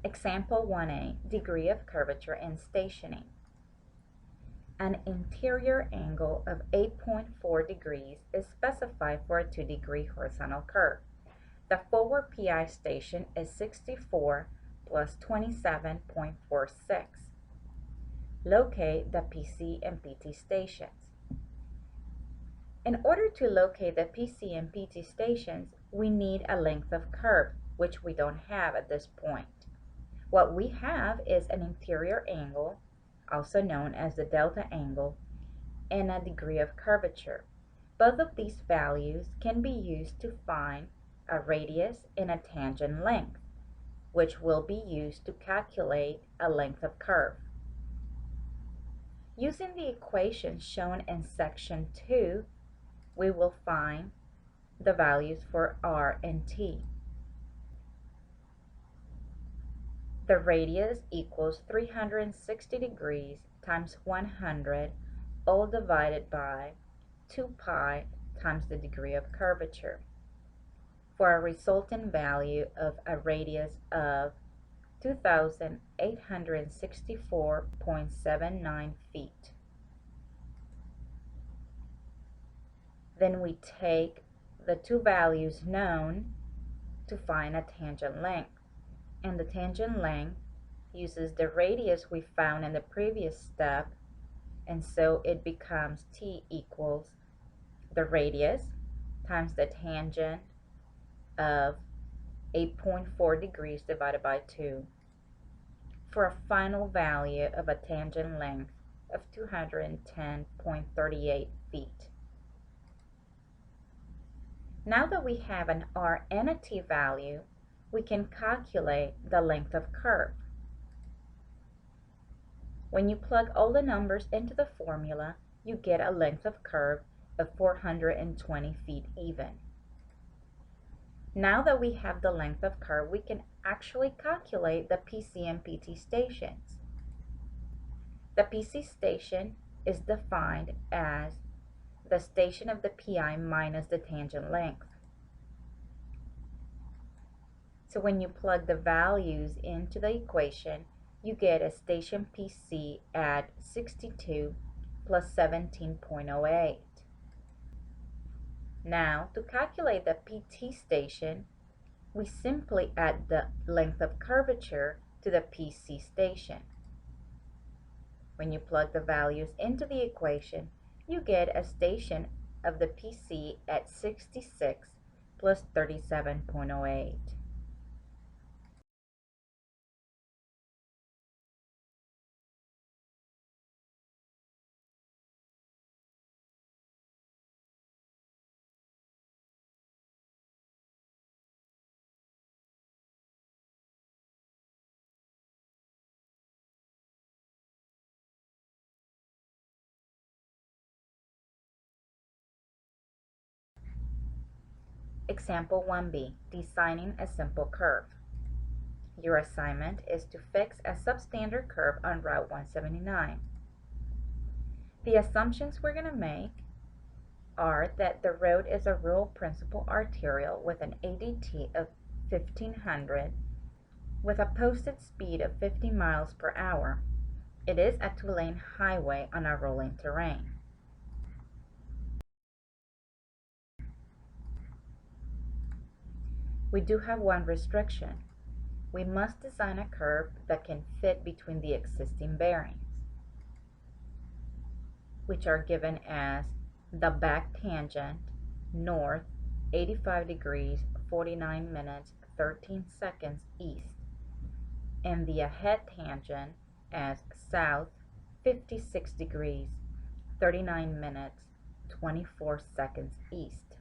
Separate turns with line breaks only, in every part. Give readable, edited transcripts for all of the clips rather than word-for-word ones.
Example 1a, degree of curvature and stationing. An interior angle of 8.4 degrees is specified for a 2-degree horizontal curve. The forward PI station is 64 plus 27.46. Locate the PC and PT stations. In order to locate the PC and PT stations, we need a length of curve, which we don't have at this point. What we have is an interior angle, also known as the delta angle, and a degree of curvature. Both of these values can be used to find a radius and a tangent length, which will be used to calculate a length of curve. Using the equation shown in section 2, we will find the values for r and t. The radius equals 360 degrees times 100, all divided by 2 pi times the degree of curvature, for a resultant value of a radius of 2,864.79 feet. Then we take the two values known to find a tangent length. And the tangent length uses the radius we found in the previous step, and so it becomes t equals the radius times the tangent of 8.4 degrees divided by 2, for a final value of a tangent length of 210.38 feet. Now that we have an r and a t value, we can calculate the length of curve. When you plug all the numbers into the formula, you get a length of curve of 420 feet even. Now that we have the length of curve, we can actually calculate the PC and PT stations. The PC station is defined as the station of the PI minus the tangent length. So when you plug the values into the equation, you get a station PC at 62 plus 17.08. Now, to calculate the PT station, we simply add the length of curvature to the PC station. When you plug the values into the equation, you get a station of the PC at 66 plus 37.08. Example 1b, designing a simple curve. Your assignment is to fix a substandard curve on Route 179. The assumptions we're going to make are that the road is a rural principal arterial with an ADT of 1500 with a posted speed of 50 miles per hour. It is a 2-lane highway on a rolling terrain. We do have one restriction. We must design a curve that can fit between the existing bearings, which are given as the back tangent north 85 degrees 49 minutes 13 seconds east, and the ahead tangent as south 56 degrees 39 minutes 24 seconds east.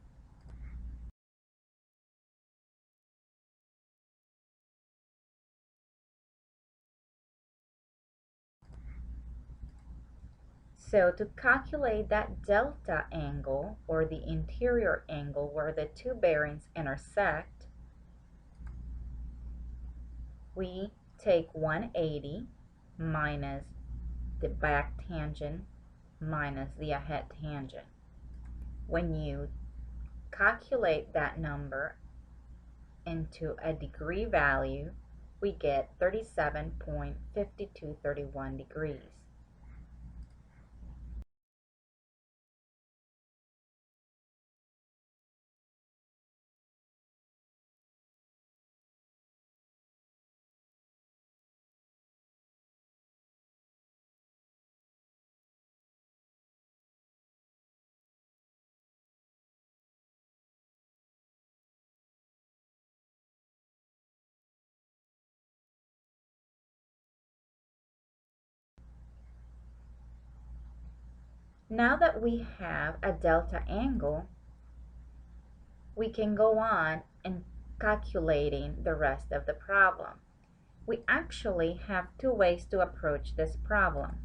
So to calculate that delta angle, or the interior angle where the two bearings intersect, we take 180 minus the back tangent minus the ahead tangent. When you calculate that number into a degree value, we get 37.5231 degrees. Now that we have a delta angle, we can go on and calculating the rest of the problem. We actually have two ways to approach this problem.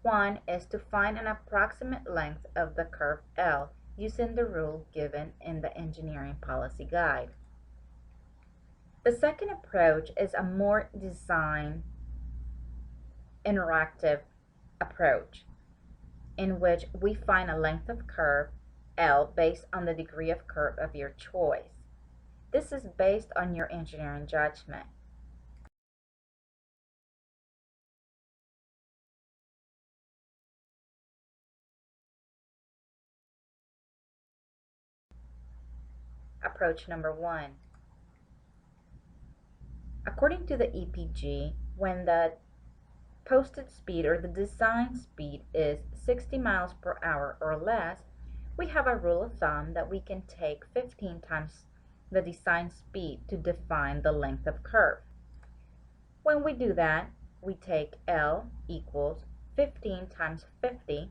One is to find an approximate length of the curve L using the rule given in the engineering policy guide. The second approach is a more design interactive approach in which we find a length of curve L based on the degree of curve of your choice. This is based on your engineering judgment. Approach number one. According to the EPG, when the posted speed or the design speed is 60 miles per hour or less, we have a rule of thumb that we can take 15 times the design speed to define the length of curve. When we do that, we take L equals 15 times 50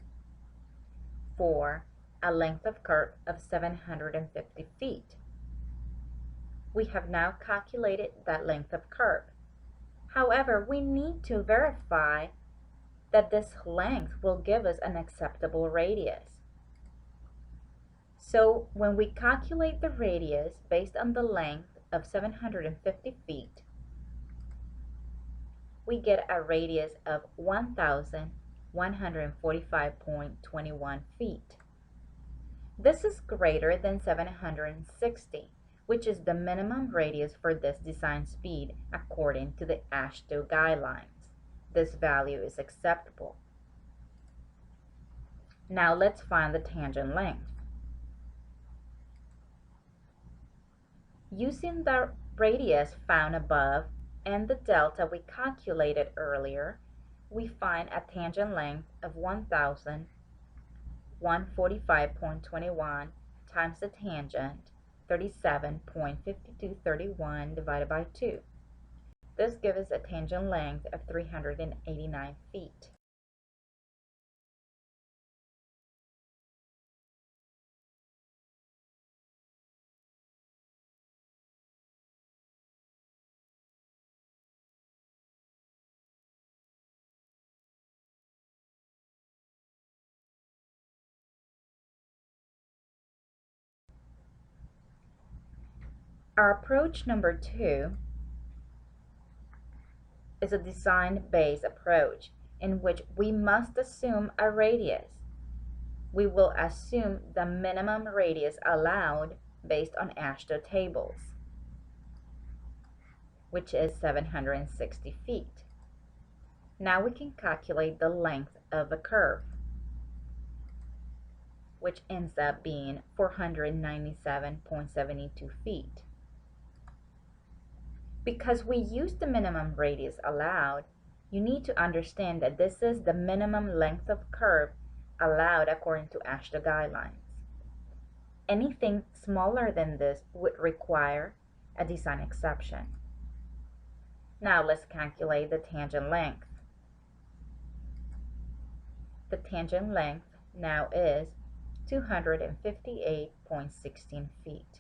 for a length of curve of 750 feet. We have now calculated that length of curve. However, we need to verify that this length will give us an acceptable radius. So when we calculate the radius based on the length of 750 feet, we get a radius of 1,145.21 feet. This is greater than 760, which is the minimum radius for this design speed according to the AASHTO guidelines. This value is acceptable. Now let's find the tangent length. Using the radius found above and the delta we calculated earlier, we find a tangent length of 1,145.21 times the tangent, 37.5231 divided by 2. This gives us a tangent length of 389 feet. Our approach number 2 is a design-based approach in which we must assume a radius. We will assume the minimum radius allowed based on AASHTO tables, which is 760 feet. Now we can calculate the length of the curve, which ends up being 497.72 feet. Because we use the minimum radius allowed, you need to understand that this is the minimum length of curve allowed according to AASHTO guidelines. Anything smaller than this would require a design exception. Now let's calculate the tangent length. The tangent length now is 258.16 feet.